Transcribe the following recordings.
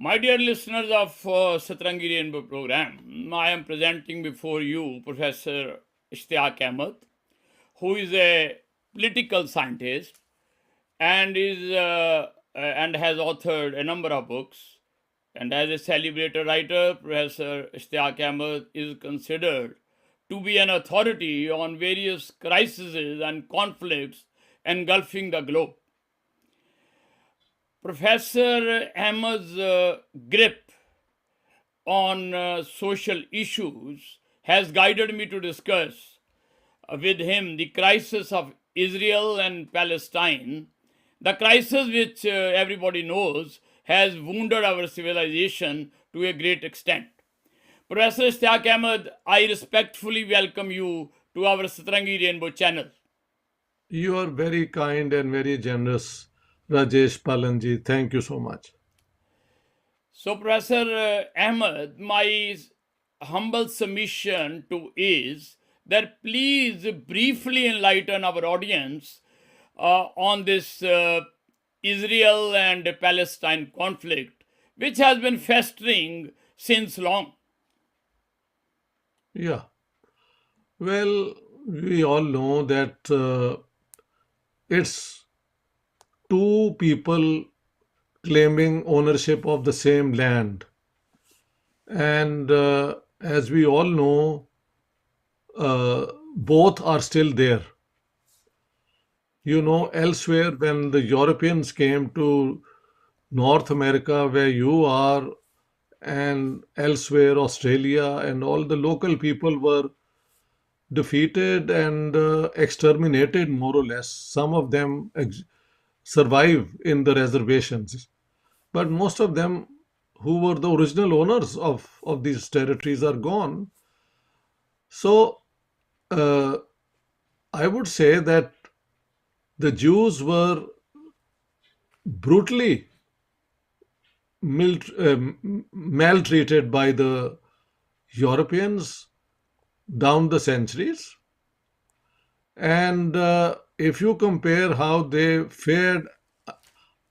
My dear listeners of Satrangi Rainbow program, I am presenting before you Professor Ishtiaq Ahmed, who is a political scientist and has authored a number of books. And as a celebrated writer, Professor Ishtiaq Ahmed is considered to be an authority on various crises and conflicts engulfing the globe. Professor Ahmed's grip on social issues has guided me to discuss with him the crisis of Israel and Palestine, the crisis which everybody knows has wounded our civilization to a great extent. Professor Ishtiaq Ahmed, I respectfully welcome you to our Satrangi Rainbow channel. You are very kind and very generous, Rajesh Pallan ji. Thank you so much. So, Professor Ahmed, my humble submission to is that please briefly enlighten our audience on this Israel and Palestine conflict, which has been festering since long. Yeah. Well, we all know that it's two people claiming ownership of the same land. And as we all know, both are still there. Elsewhere, when the Europeans came to North America, where you are, and elsewhere, Australia, and all the local people were defeated and exterminated, more or less. Some of them survive in the reservations, but most of them who were the original owners of these territories are gone. So uh, I would say that the Jews were brutally maltreated by the Europeans down the centuries. And if you compare how they fared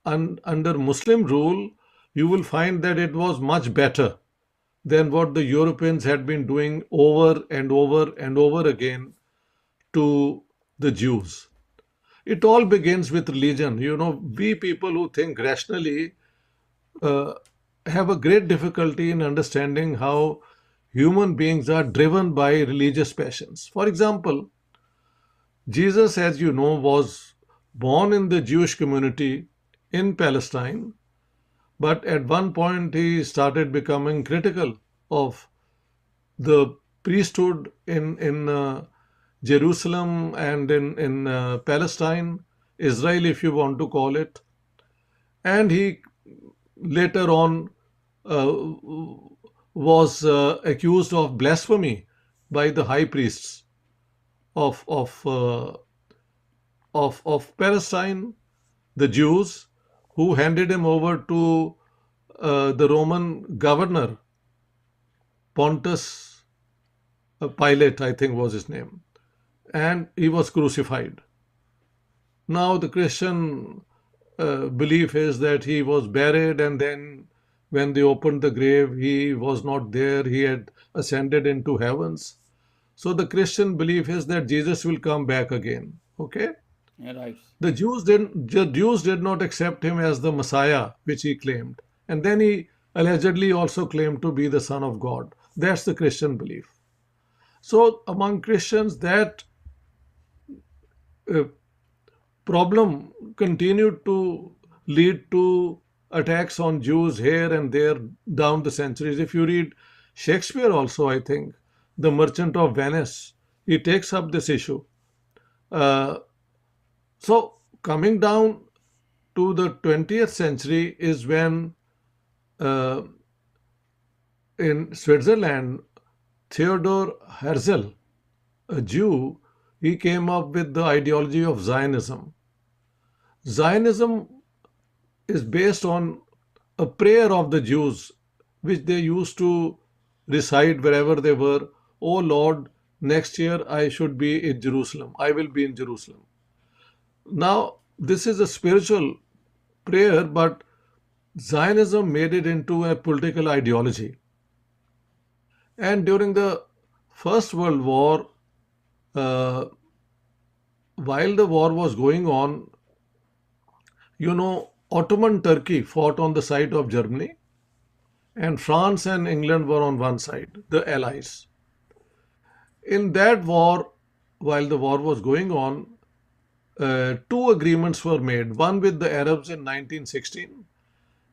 under Muslim rule, you will find that it was much better than what the Europeans had been doing over and over and over again to the Jews. It all begins with religion. We people who think rationally uh, have a great difficulty in understanding how human beings are driven by religious passions. For example, Jesus, as you know, was born in the Jewish community in Palestine, but at one point he started becoming critical of the priesthood in Jerusalem and in Palestine, Israel, if you want to call it. And he later on uh, was accused of blasphemy by the high priests of of uh, of Palestine, the Jews, who handed him over to the Roman governor Pontius Pilate, I think was his name, and he was crucified. Now the Christian belief is that he was buried, and then when they opened the grave, he was not there. He had ascended into heavens. So the Christian belief is that Jesus will come back again. Okay. Yeah, right. The Jews did not accept him as the Messiah, which he claimed. And then he allegedly also claimed to be the Son of God. That's the Christian belief. So among Christians, that uh, problem continued to lead to attacks on Jews here and there down the centuries. If you read Shakespeare, also, I think, The Merchant of Venice, he takes up this issue. Uh, so, coming down to the 20th century is when uh, in Switzerland, Theodor Herzl, a Jew, he came up with the ideology of Zionism. Zionism is based on a prayer of the Jews, which they used to recite wherever they were. Oh Lord, next year I should be in Jerusalem. I will be in Jerusalem. Now, this is a spiritual prayer, but Zionism made it into a political ideology. And during the First World War, uh, while the war was going on, Ottoman Turkey fought on the side of Germany, and France and England were on one side, the Allies. In that war, while the war was going on, two agreements were made. One with the Arabs in 1916,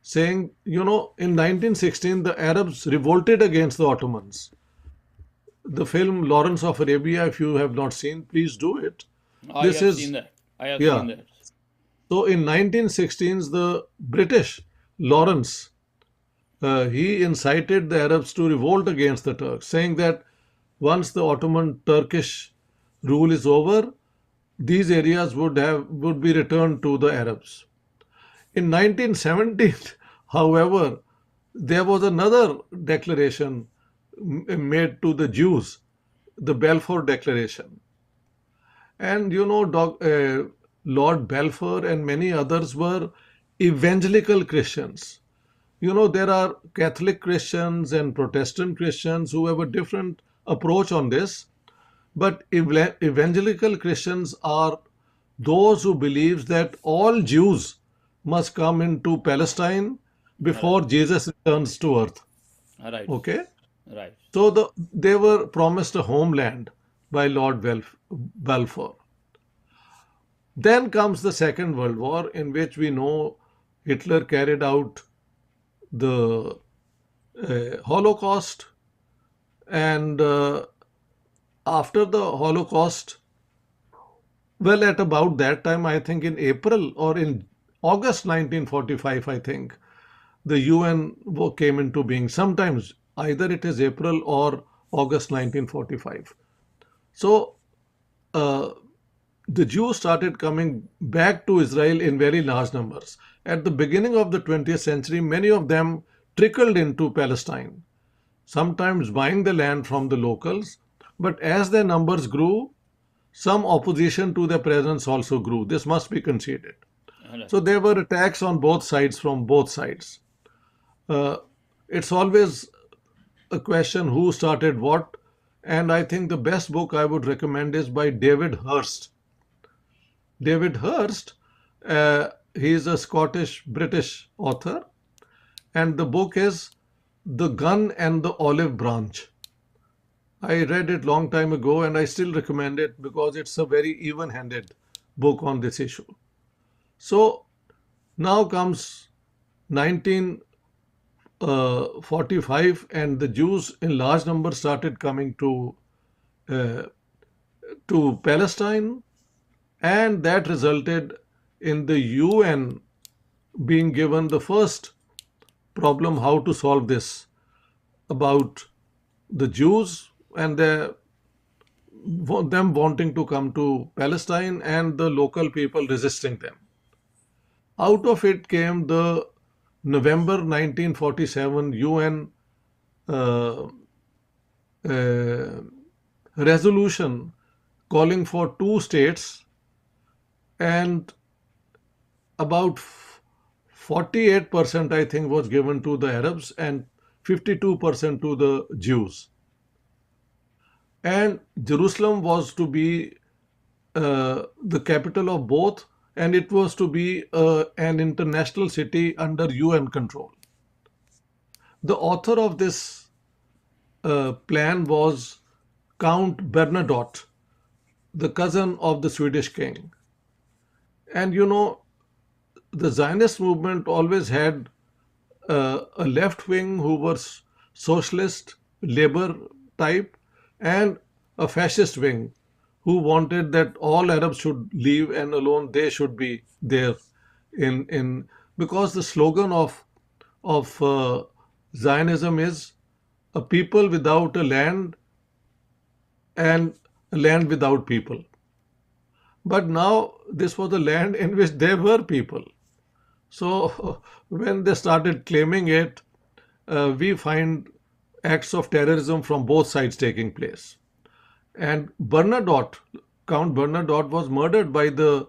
saying, in 1916, the Arabs revolted against the Ottomans. The film Lawrence of Arabia, if you have not seen, please do it. I This have seen is, that. I have seen yeah. that. So in 1916s, the British, Lawrence, he incited the Arabs to revolt against the Turks, saying that once the Ottoman Turkish rule is over, these areas would be returned to the Arabs. In 1917, however, there was another declaration made to the Jews, the Balfour Declaration. And Lord Balfour and many others were evangelical Christians. There are Catholic Christians and Protestant Christians who have a different approach on this, but evangelical Christians are those who believe that all Jews must come into Palestine All right. before Jesus returns to earth. All right. Okay? Right. So they were promised a homeland by Lord Balfour. Then comes the Second World War, in which we know Hitler carried out the Holocaust, and after the Holocaust, well, at about that time, I think in April or in August 1945, I think, the UN came into being. Sometimes either it is April or August 1945. So uh, the Jews started coming back to Israel in very large numbers. At the beginning of the 20th century, many of them trickled into Palestine, sometimes buying the land from the locals. But as their numbers grew, some opposition to their presence also grew. This must be conceded. All right. So there were attacks on both sides from both sides. Uh, it's always a question who started what, and I think the best book I would recommend is by David Hurst. David Hurst, he is a Scottish British author, and the book is The Gun and the Olive Branch. I read it long time ago and I still recommend it because it's a very even-handed book on this issue. So now comes 1945, and the Jews in large numbers started coming uh, to Palestine, and that resulted in the UN being given the first problem how to solve this about the Jews and them wanting to come to Palestine and the local people resisting them. Out of it came the November 1947 UN uh, uh, resolution calling for two states, and about 48% I think was given to the Arabs and 52% to the Jews. And Jerusalem was to be the capital of both, and it was to be an international city under UN control. The author of this plan was Count Bernadotte, the cousin of the Swedish king. And the Zionist movement always had a left wing who was socialist, labor type, and a fascist wing who wanted that all Arabs should leave and alone they should be there in because the slogan of Zionism is a people without a land and a land without people. But now this was a land in which there were people. So when they started claiming it, we find acts of terrorism from both sides taking place. And Bernadotte, Count Bernadotte, was murdered by the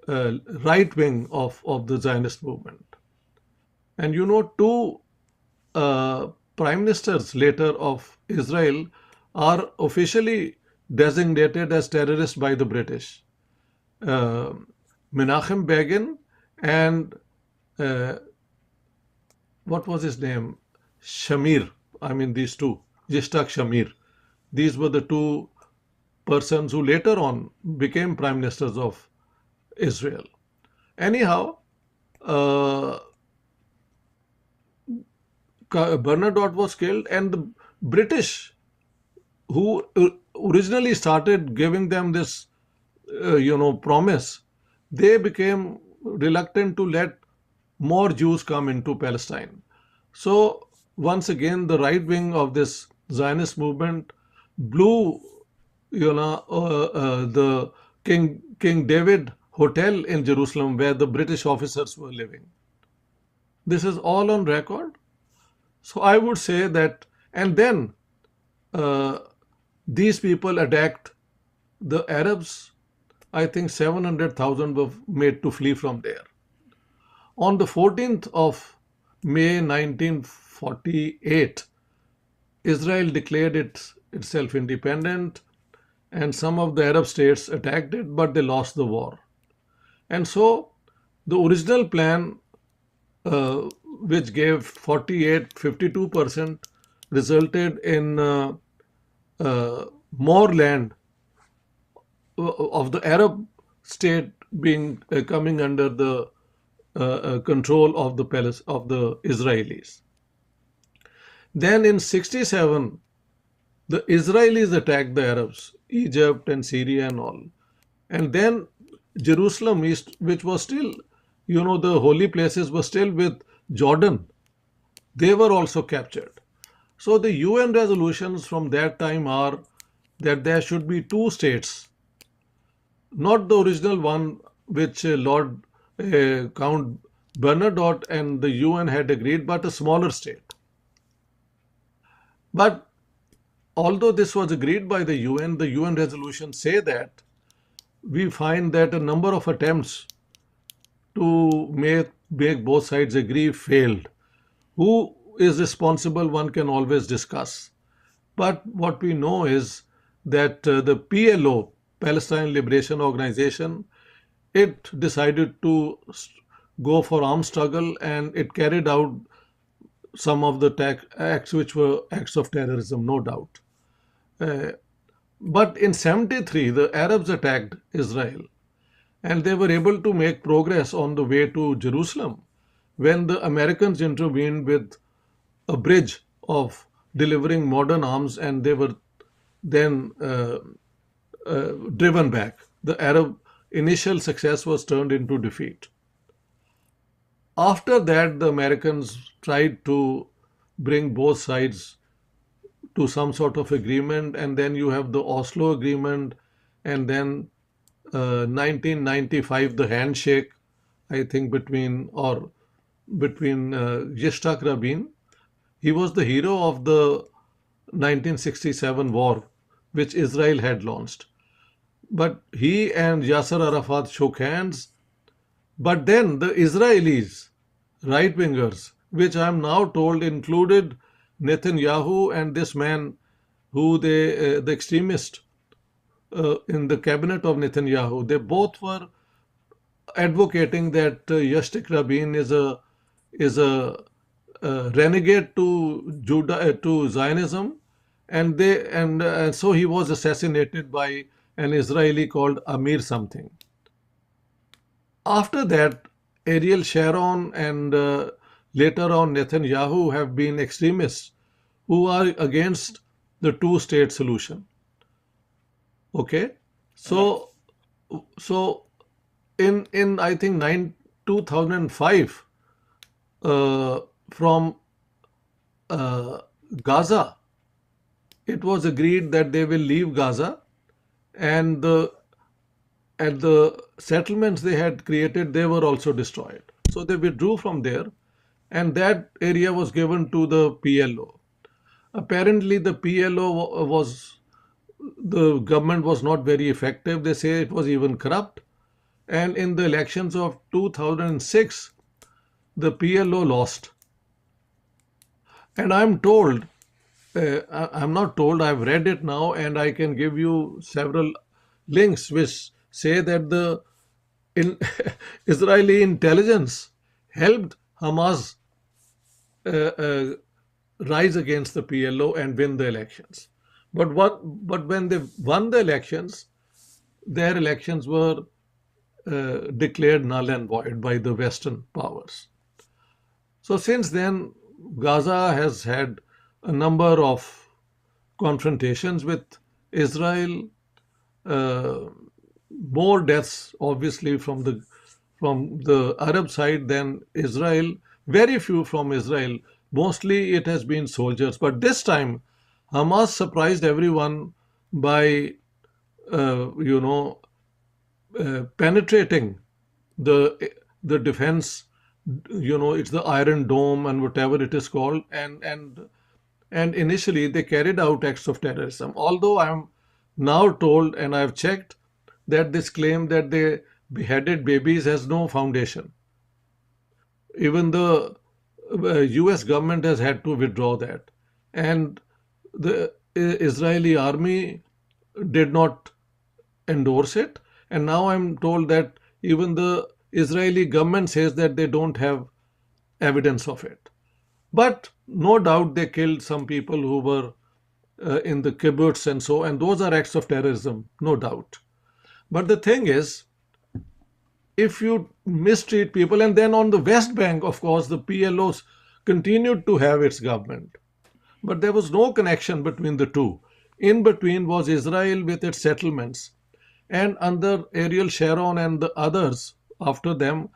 right wing of the Zionist movement. And two uh, prime ministers later of Israel are officially designated as terrorists by the British. Uh, Menachem Begin and uh, what was his name? Shamir. I mean, these two, Ishtiaq Shamir. These were the two persons who later on became prime ministers of Israel. Anyhow, uh, Bernadotte was killed, and the British, who originally started giving them this, promise, they became reluctant to let more Jews come into Palestine. So once again, the right wing of this Zionist movement blew, the King David Hotel in Jerusalem where the British officers were living. This is all on record. So I would say that, and then uh, these people attacked the Arabs. I think 700,000 were made to flee from there. On the 14th of May 1948, Israel declared itself independent, and some of the Arab states attacked it, but they lost the war. And so the original plan, which gave 48, 52%, resulted in more land of the Arab state being coming under the control of the palace of the Israelis. Then in 67, the Israelis attacked the Arabs, Egypt and Syria and all. And then Jerusalem East, which was still, the holy places were still with Jordan, they were also captured. So the UN resolutions from that time are that there should be two states, not the original one which Lord Count Bernadotte and the UN had agreed, but a smaller state. But although this was agreed by the UN resolutions say that we find that a number of attempts to make both sides agree failed. Who is responsible, one can always discuss. But what we know is that the PLO, Palestine Liberation Organization, it decided to go for armed struggle, and it carried out some of the acts which were acts of terrorism, no doubt. Uh, but in 73, the Arabs attacked Israel, and they were able to make progress on the way to Jerusalem when the Americans intervened with a bridge of delivering modern arms, and they were then driven back. The Arab initial success was turned into defeat. After that, the Americans tried to bring both sides to some sort of agreement, and then you have the Oslo Agreement, and then 1995 the handshake, I think between Yitzhak Rabin. He was the hero of the 1967 war, which Israel had launched. But he and Yasser Arafat shook hands. But then the Israelis, right wingers, which I am now told included Netanyahu and this man who the extremist in the cabinet of Netanyahu, they both were advocating that Yitzhak Rabin is a renegade to to Zionism, and so he was assassinated by an Israeli called Amir something. After that, Ariel Sharon and later on Netanyahu have been extremists who are against the two-state solution. Okay, Right. so so in I think 2005, uh, from uh, Gaza, it was agreed that they will leave Gaza, and the settlements they had created, they were also destroyed. So they withdrew from there, and that area was given to the PLO. Apparently, the PLO was the government was not very effective. They say it was even corrupt. And in the elections of 2006, the PLO lost. And I'm told, I'm not told, I've read it now, and I can give you several links which say that the in, Israeli intelligence helped Hamas uh, uh, rise against the PLO and win the elections. But when they won the elections, their elections were declared null and void by the Western powers. So since then, Gaza has had a number of confrontations with Israel, uh, more deaths obviously from the Arab side than Israel. Very few from Israel. Mostly it has been soldiers. But this time, Hamas surprised everyone by you know penetrating the the defense. You know, it's the Iron Dome and whatever it is called, and initially they carried out acts of terrorism. Although I'm now told, and I've checked, that this claim that they beheaded babies has no foundation. Even the US government has had to withdraw that. And the Israeli army did not endorse it. And now I'm told that even the Israeli government says that they don't have evidence of it. But no doubt they killed some people who were in the kibbutz and so, and those are acts of terrorism, no doubt. But the thing is, if you mistreat people, and then on the West Bank, of course, the PLOs continued to have its government, but there was no connection between the two. In between was Israel with its settlements, and under Ariel Sharon and the others after them,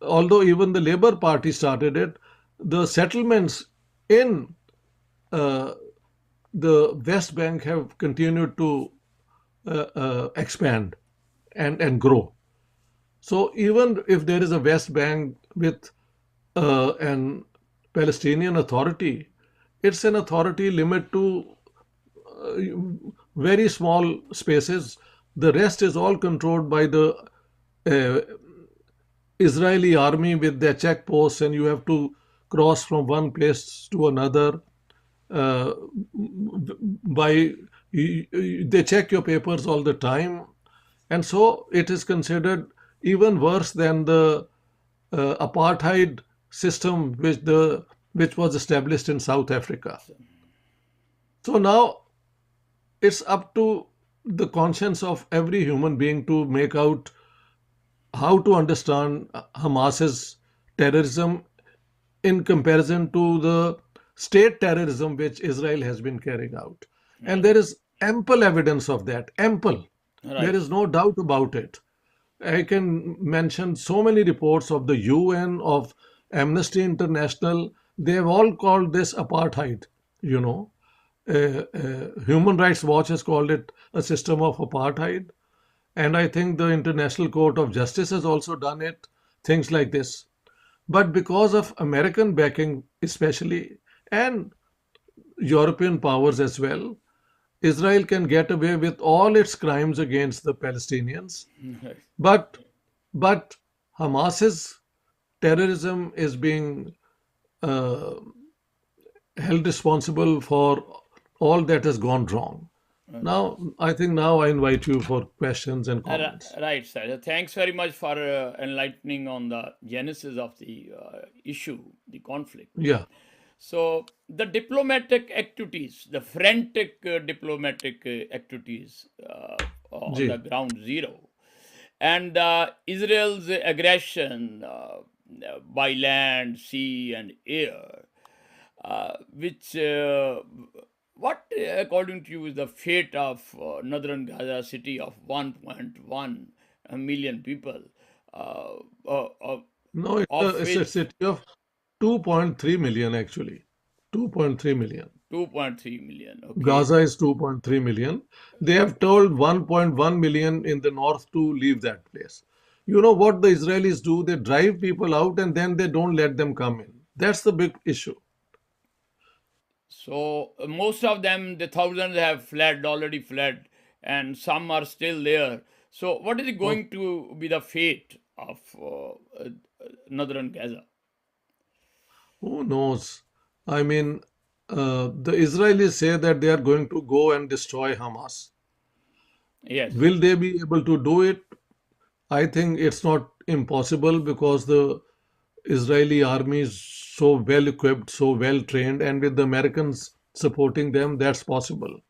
although even the Labour Party started it, the settlements in uh, the West Bank have continued to expand and grow. So even if there is a West Bank with an Palestinian authority, it's an authority limit to uh, very small spaces. The rest is all controlled by the uh, Israeli army with their checkposts, and you have to cross from one place to another uh, by they check your papers all the time, and so it is considered even worse than the apartheid system which was established in South Africa. So now it's up to the conscience of every human being to make out how to understand Hamas's terrorism in comparison to the state terrorism which Israel has been carrying out. And Right. there is ample evidence of that, ample. There Right. is no doubt about it. I can mention so many reports of the UN, of Amnesty International. They have all called this apartheid, you know. Human Rights Watch has called it a system of apartheid. And I think the International Court of Justice has also done it, things like this. But because of American backing, especially, and European powers as well, Israel can get away with all its crimes against the Palestinians. Right. But but Hamas's terrorism is being uh, held responsible for all that has gone wrong. Now, I think now I invite you for questions and comments. Right, sir. Thanks very much for enlightening on the genesis of the issue, the conflict. Yeah, So, the diplomatic activities, the frantic diplomatic activities on the Ji. ground zero, and Israel's aggression by land, sea, and air, which what according to you is the fate of northern Gaza city of 1.1 million people, uh, No, of it's a which city of 2.3 million actually. 2.3 million. 2.3 million. Okay. Gaza is 2.3 million. They have told 1.1 million in the north to leave that place. You know what the Israelis do? They drive people out and then they don't let them come in. That's the big issue. So most of them, the thousands have fled, already fled, and some are still there. So what is Of going to be the fate of northern Gaza? Who knows? I mean, the Israelis say that they are going to go and destroy Hamas. Yes, Will they be able to do it? I think it's not impossible because the Israeli army is so well equipped, so well trained, and with the Americans supporting them, that's possible.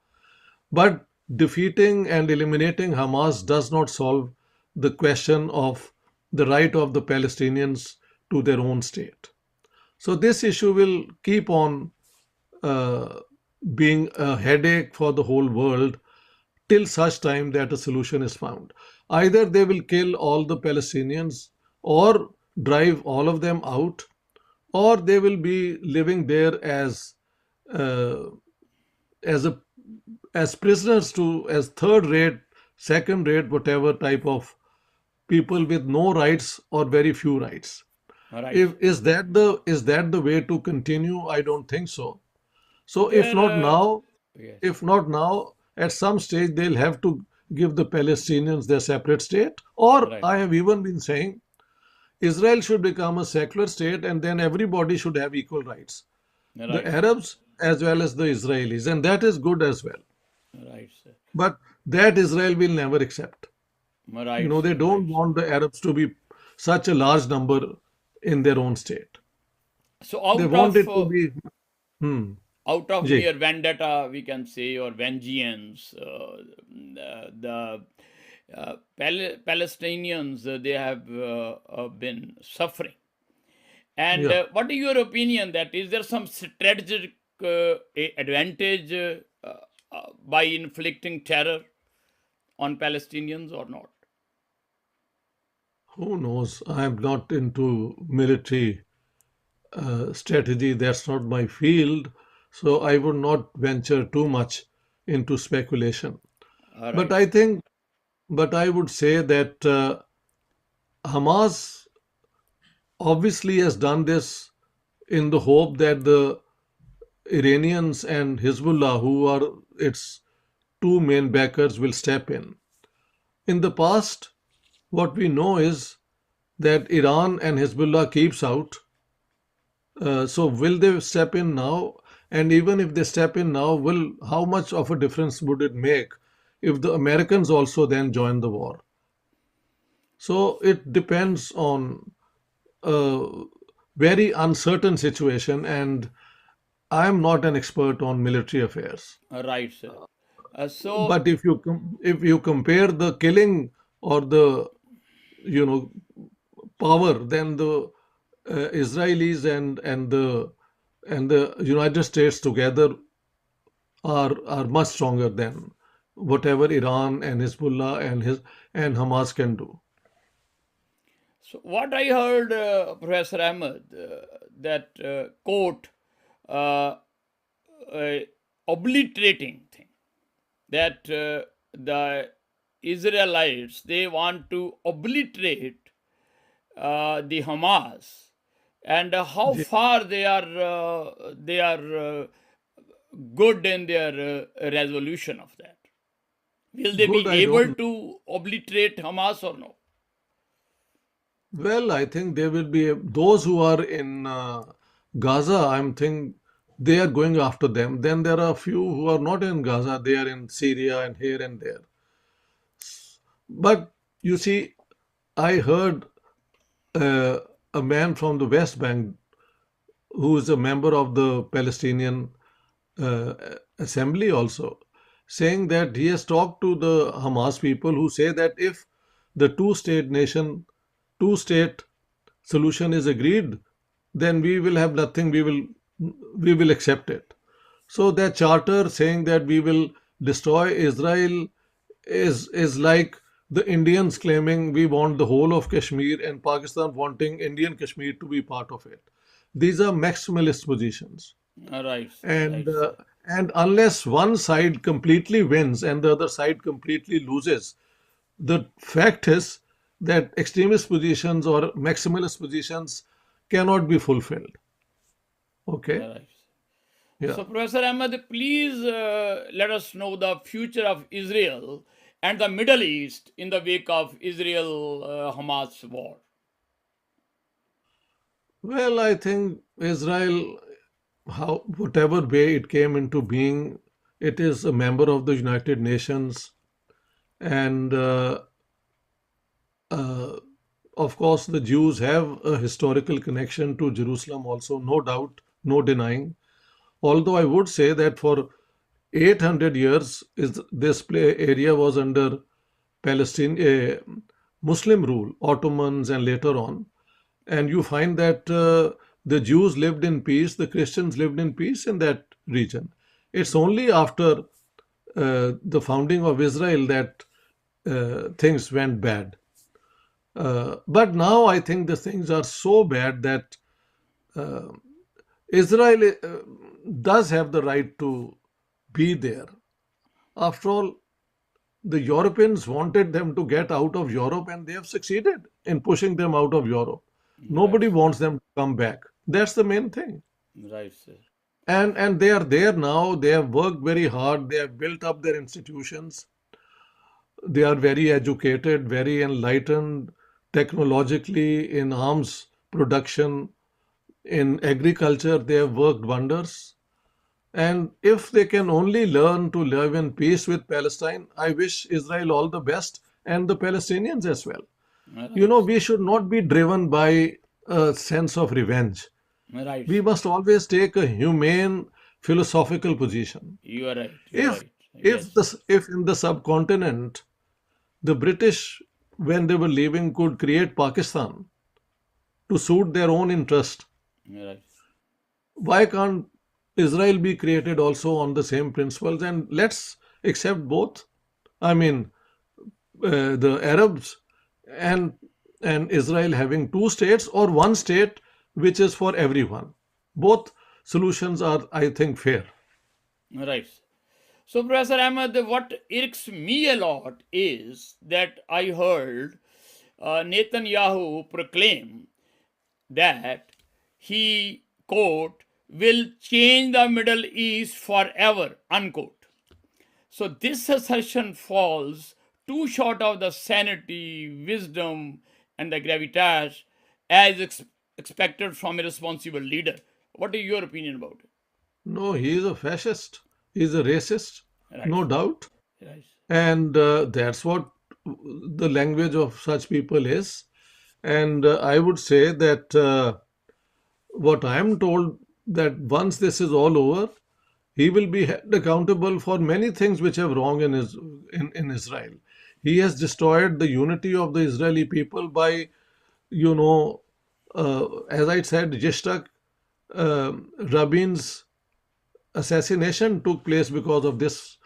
But defeating and eliminating Hamas does not solve the question of the right of the Palestinians to their own state. So this issue will keep on uh, being a headache for the whole world till such time that a solution is found. Either they will kill all the Palestinians or drive all of them out, or they will be living there uh, as a as prisoners to as third rate, second rate, whatever type of people with no rights or very few rights. right. If is that the way to continue? I don't think so. So There, yes, if not now, at some stage they'll have to give the Palestinians their separate state. Or right, I have even been saying Israel should become a secular state and then everybody should have equal rights. The right, sir, Arabs as well as the Israelis, and that is good as well. right, sir, But that Israel will never accept. right, They sir, right, don't sir. want the Arabs to be such a large number in their own state. So They want it to be, hmm, out of Jay. mere vendetta, we can say, or vengeance, the Palestinians, they have been suffering. And Yeah. what is your opinion that is there some strategic advantage by inflicting terror on Palestinians or not? Who knows? I'm not into military strategy. That's not my field. So I would not venture too much into speculation. All But right, I think, but I would say that Hamas obviously has done this in the hope that the Iranians and Hezbollah, who are its two main backers, will step in. In the past, what we know is that Iran and Hezbollah keeps out. So will they step in now? And even if they step in now, will how much of a difference would it make if the Americans also then join the war? So it depends on a very uncertain situation, and I'm not an expert on military affairs. right, sir. So, But if you compare the killing or the you know power, then the Israelis and the United States together are much stronger than whatever Iran and Hezbollah and Hamas can do. so what I heard, Professor Ahmed, that quote, uh, uh, obliterating thing, that the Israelites, they want to obliterate the Hamas, and how Ye- far they are good in their resolution of that. Will they Good, be I don't able know. to obliterate Hamas or no? Well, I think there will be those who are in Gaza. I'm think they are going after them. Then there are a few who are not in Gaza. They are in Syria and here and there. But you see, I heard uh, a man from the West Bank who is a member of the Palestinian uh, assembly also, saying that he has talked to the Hamas people who say that if the two state solution is agreed, then we will have nothing. We will accept it. So that charter saying that we will destroy Israel is like the Indians claiming we want the whole of Kashmir and Pakistan wanting Indian Kashmir to be part of it. These are maximalist positions, Right, sir. Right, and sir. unless one side completely wins and the other side completely loses, the fact is that extremist positions or maximalist positions cannot be fulfilled. Okay, Right. yeah. So, Professor Ahmed, please let us know the future of Israel and the Middle East in the wake of Israel Hamas war. Well, I think Israel, how whatever way it came into being, it is a member of the United Nations, and uh, of course, the Jews have a historical connection to Jerusalem, also, no doubt, no denying. Although I would say that for 800 years, this area was under Palestine, Muslim rule, Ottomans, and later on. And you find that the Jews lived in peace, the Christians lived in peace in that region. It's only after the founding of Israel that things went bad. But now I think the things are so bad that uh, Israel does have the right to be there. After all, the Europeans wanted them to get out of Europe and they have succeeded in pushing them out of Europe. Right, Nobody wants them to come back. That's the main thing. right, sir. And they are there now. They have worked very hard. They have built up their institutions. They are very educated, very enlightened technologically in arms production, in agriculture. They have worked wonders. And if they can only learn to live in peace with Palestine, I wish Israel all the best and the Palestinians as well. Right, We should not be driven by a sense of revenge. right, We sir. must always take a humane philosophical position. You are right. You are If right. Yes. if in the subcontinent the British, when they were leaving, could create Pakistan to suit their own interest, Right. why can't Israel be created also on the same principles? And let's accept both. I mean, the Arabs and Israel having two states or one state which is for everyone. Both solutions are, I think, fair. Right. So, Professor Ahmed, what irks me a lot is that I heard Netanyahu proclaim that he, quote, will change the Middle East forever, unquote. So, this assertion falls too short of the sanity, wisdom, and the gravitas as expected from a responsible leader. What is your opinion about it? No, he is a fascist. He is a racist, Right, no doubt. right, And that's what the language of such people is. And I would say that what I am told, that once this is all over, he will be held accountable for many things which have wrong in Israel. He has destroyed the unity of the Israeli people by, you know, as I said, Ishtiaq Rabin's assassination took place because of this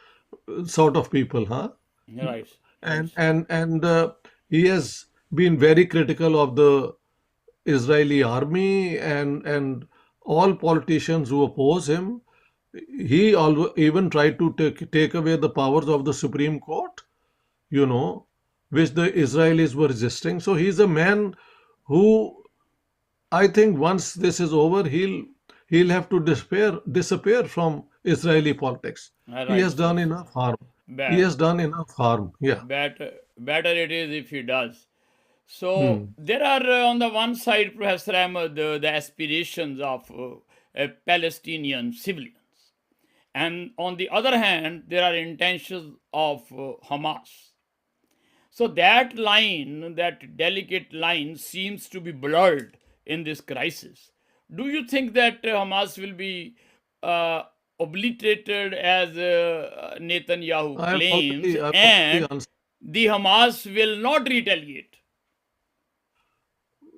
sort of people, huh? right, right, And he has been very critical of the Israeli army and all politicians who oppose him. He even tried to take away the powers of the Supreme Court, you know, which the Israelis were resisting. So he's a man who, I think, once this is over, he'll have to disappear from Israeli politics. He right, has sir. done enough harm. He Bad, has done enough harm. Yeah. better it is if he does. So Hmm. there are on the one side, Professor Ahmed, the aspirations of Palestinian civilians, and on the other hand, there are intentions of Hamas. So that line, that delicate line, seems to be blurred in this crisis. Do you think that Hamas will be uh, obliterated as Netanyahu claims, I've already and answered. the Hamas will not retaliate?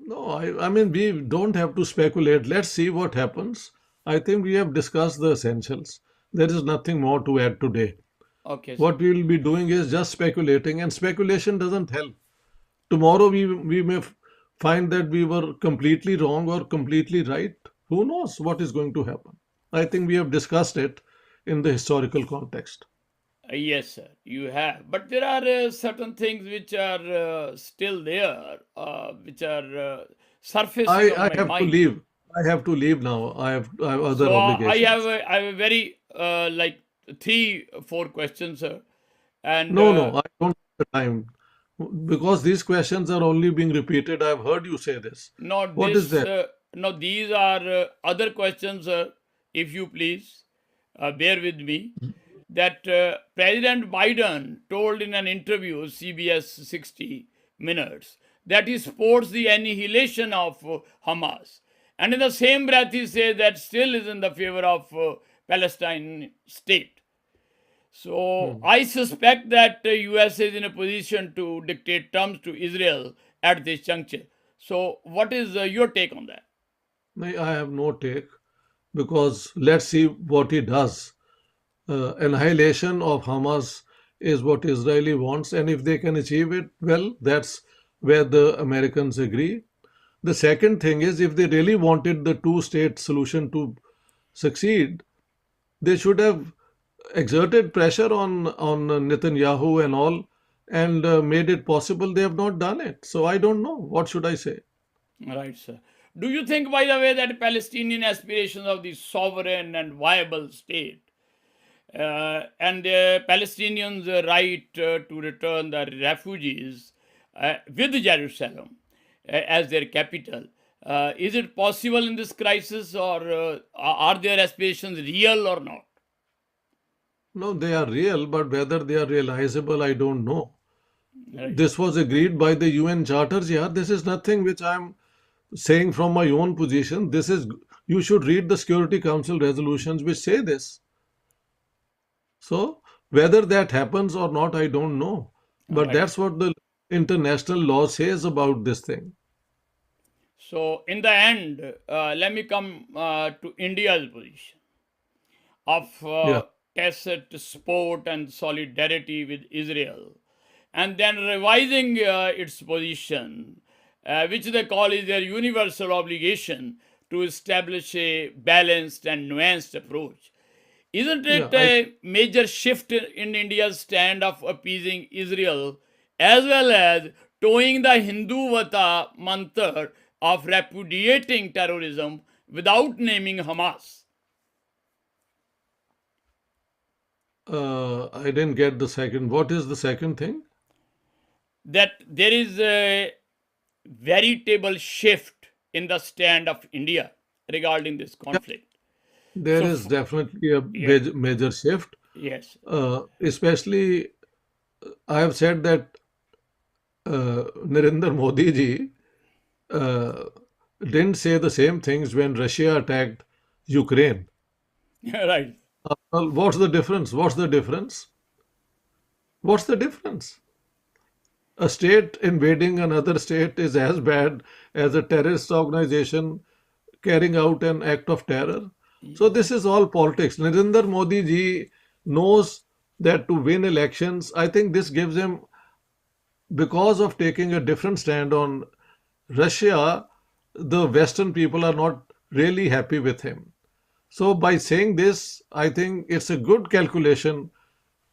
No, I mean, we don't have to speculate. Let's see what happens. I think we have discussed the essentials. There is nothing more to add today. Okay, sir. What we will be doing is just speculating, and speculation doesn't help. Tomorrow we may find that we were completely wrong or completely right. Who knows what is going to happen? I think we have discussed it in the historical context. Yes, sir, you have. But there are certain things which are still there, which are surfacing on I my have to mind. leave. I have to leave now. I have other So obligations. I have a very like three, four questions, sir. And No, I don't have the time because these questions are only being repeated. I've heard you say this. not What is this that? now these are other questions, if you please, bear with me. That President Biden told in an interview, CBS 60 Minutes, that he supports the annihilation of Hamas. And in the same breath, he says that still is in the favor of Palestine state. So Hmm. I suspect that US is in a position to dictate terms to Israel at this juncture. So what is your take on that? I have no take because let's see what he does. Annihilation of Hamas is what Israeli wants, and if they can achieve it, well, that's where the Americans agree. The second thing is, if they really wanted the two-state solution to succeed, they should have exerted pressure on Netanyahu and all, and made it possible. They have not done it. So I don't know. What should I say? Right, sir. Do you think, by the way, that Palestinian aspirations of the sovereign and viable state and the Palestinians' right to return the refugees with Jerusalem as their capital, is it possible in this crisis, or are their aspirations real or not? No, they are real, but whether they are realizable, I don't know. Right. This was agreed by the UN charters. Yeah, this is nothing which I'm saying from my own position. This is, you should read the Security Council resolutions which say this. So whether that happens or not, I don't know. But Right. that's what the international law says about this thing. So, in the end, let me come to India's position of Yeah, tacit support and solidarity with Israel, and then revising its position, which they call is their universal obligation to establish a balanced and nuanced approach. Isn't yeah. it a major shift in India's stand of appeasing Israel as well as towing the Hindu Vata mantra of repudiating terrorism without naming Hamas? I didn't get the second. What is the second thing? That there is a veritable shift in the stand of India regarding this Yeah, conflict. there So, is definitely a yeah, major shift. yes, Especially, I have said that Narendra Modi ji uh, didn't say the same things when Russia attacked Ukraine. right, Well, what's the difference? What's the difference? What's the difference? A state invading another state is as bad as a terrorist organization carrying out an act of terror. So this is all politics. Narendra Modi ji knows that to win elections, I think this gives him, because of taking a different stand on Russia, the Western people are not really happy with him. So by saying this, I think it's a good calculation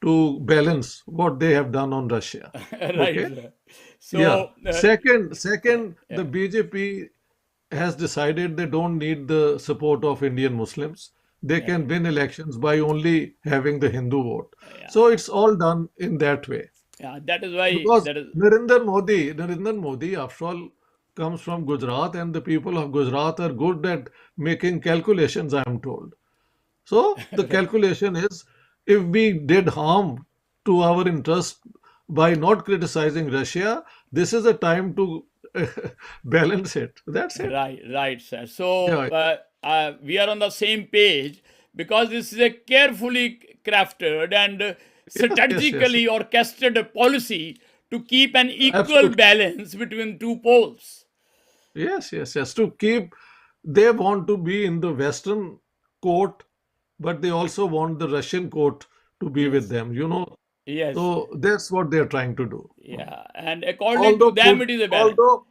to balance what they have done on Russia. right, Okay? sir. Yeah. So, Second, yeah, the BJP has decided they don't need the support of Indian Muslims. They yeah, can win elections by only having the Hindu vote. yeah, So it's all done in that way. yeah. That is why Because that is Narendra Modi, after all, comes from Gujarat, and the people of Gujarat are good at making calculations, I am told. So the right. calculation is, if we did harm to our interest by not criticizing Russia, this is a time to balance it. That's it. Right, right, sir. So Yeah, we are on the same page because this is a carefully crafted and yeah, yes, yes, strategically orchestrated policy to keep an equal absolutely. balance between two poles. Yes, yes, yes. To keep, they want to be in the Western court, but they also want the Russian court to be with Yes, them, you know. yes, So that's what they're trying to do. yeah. And according to Although them, Put, it is a balance. although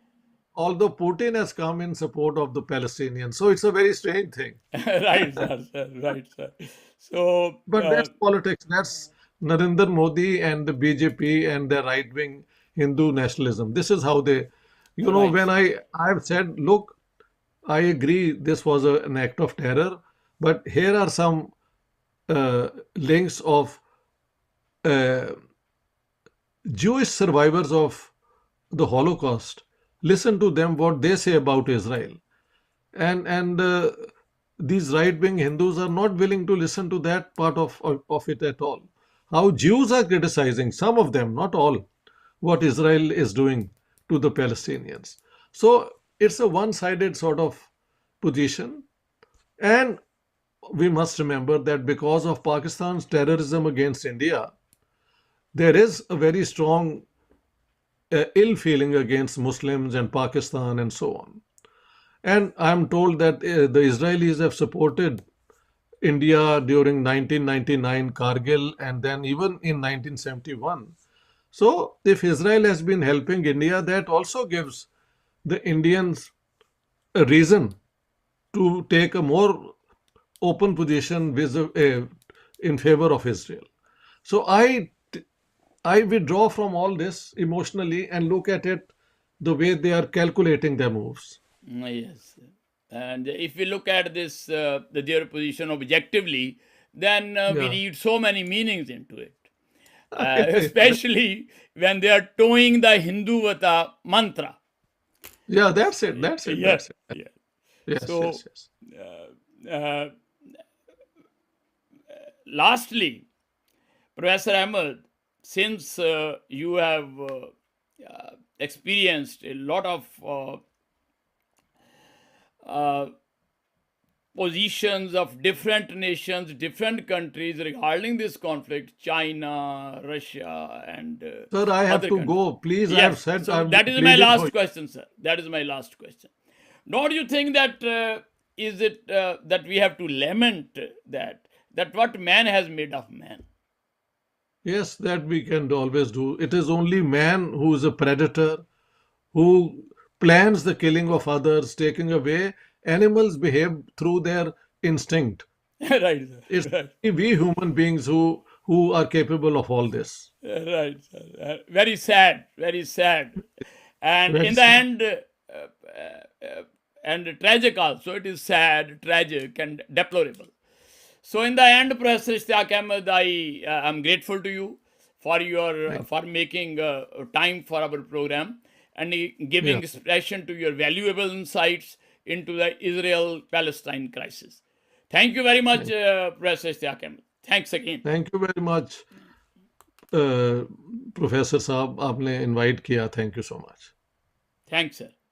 although Putin has come in support of the Palestinians, so it's a very strange thing. Right, sir, right, sir. So, But that's politics. That's Narendra Modi and the BJP and their right-wing Hindu nationalism. This is how they, right, when sir. I've said, look, I agree this was an act of terror, but here are some links of uh, Jewish survivors of the Holocaust. Listen to them, what they say about Israel. and these right-wing Hindus are not willing to listen to that part of it at all. How Jews are criticizing, some of them, not all, what Israel is doing to the Palestinians. So it's a one-sided sort of position, and we must remember that because of Pakistan's terrorism against India, there is a very strong ill feeling against Muslims and Pakistan and so on. And I'm told that the Israelis have supported India during 1999 Kargil and then even in 1971. So if Israel has been helping India, that also gives the Indians a reason to take a more open position in favor of Israel. So I withdraw from all this emotionally and look at it the way they are calculating their moves. Yes. And if we look at this, their position objectively, then we Yeah. read so many meanings into it. It- Especially when they are towing the Hinduvata mantra. yeah, that's it. That's it. Yes, That's it. yes. Yes, So, yes, yes. uh, lastly, Professor Ahmed, since you have experienced a lot of uh, positions of different nations, different countries regarding this conflict, China, Russia, and Sir, I have other to countries. go. Please, I have Yes, said, so I've that is my pleaded for last you. question, sir. That is my last question. Don't you think that is it that we have to lament that what man has made of man? Yes, that we can always do. It is only man who is a predator, who plans the killing of others, taking away. Animals behave through their instinct. Right, It's sir. Right. only we human beings who are capable of all this. Right, sir. Very sad, very sad. And Very in the sad. end, and tragic also, it is sad, tragic, and deplorable. So in the end, Professor Ishtiaq Ahmed, I am grateful to you for your Thank for making time for our program and Yeah. giving expression to your valuable insights into the Israel-Palestine crisis. Thank you very much, Thank, Professor Ishtiaq Ahmed. Thanks again. thank you very much, professor साहब आपने invite किया thank you so much Thanks, sir.